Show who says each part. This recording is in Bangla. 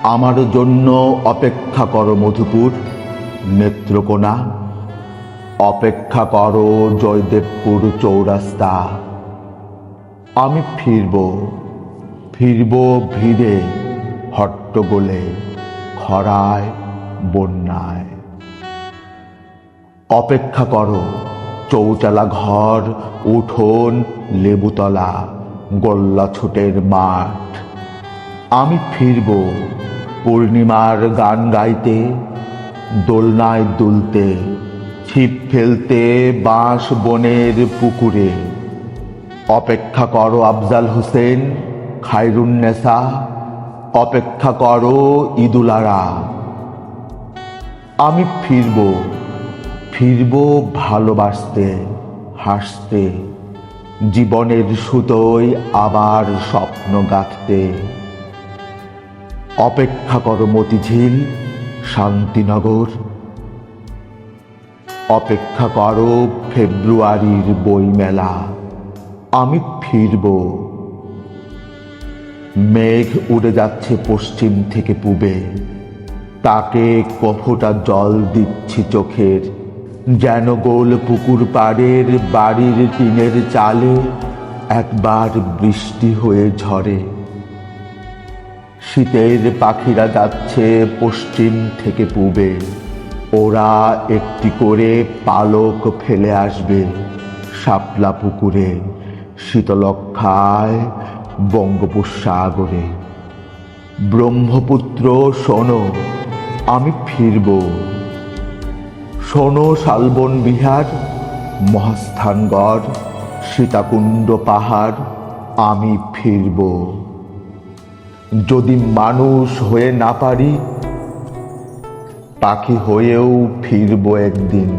Speaker 1: আমার জন্য অপেক্ষা করো মধুপুর, নেত্রকোনা। অপেক্ষা করো জয়দেবপুর চৌরাস্তা। আমি ফিরব, ফিরব ভিড়ে, হট্টগোলে, খরায়, বন্যায়। অপেক্ষা করো চৌচালা ঘর, উঠোন, লেবুতলা, গোল্লা ছুটের মাঠ। আমি ফিরব পূর্ণিমার গান গাইতে, দোলনায় দুলতে, ছিপ ফেলতে বাঁশ বনের পুকুরে। অপেক্ষা করো আফজাল হোসেন, খায়রুন্নেসা। অপেক্ষা করো ঈদুলারা। আমি ফিরব, ফিরব ভালোবাসতে, হাসতে, জীবনের সুতোয় আবার স্বপ্ন গাঁথতে। অপেক্ষা করো মতিঝিল, শান্তিনগর। অপেক্ষা করো ফেব্রুয়ারির বইমেলা। আমি ফিরব। মেঘ উড়ে যাচ্ছে পশ্চিম থেকে পূবে, তাকে কফোটা জল দিচ্ছি চোখের, যেন গোল পুকুর পাড়ের বাড়ির টিনের চালে একবার বৃষ্টি হয়ে ঝরে। শীতের পাখিরা যাচ্ছে পশ্চিম থেকে পূবে, ওরা একটি করে পালক ফেলে আসবে শাপলা পুকুরে, শীতলক্ষায়, বঙ্গোপসাগরে। ব্রহ্মপুত্র শোনো, আমি ফিরব। শোনো শালবন বিহার, মহাস্থানগড়, সীতাকুণ্ড পাহাড়। আমি ফিরব। যদি মানুষ হয়ে না পারি, পাখি হয়েও ফিরব একদিন।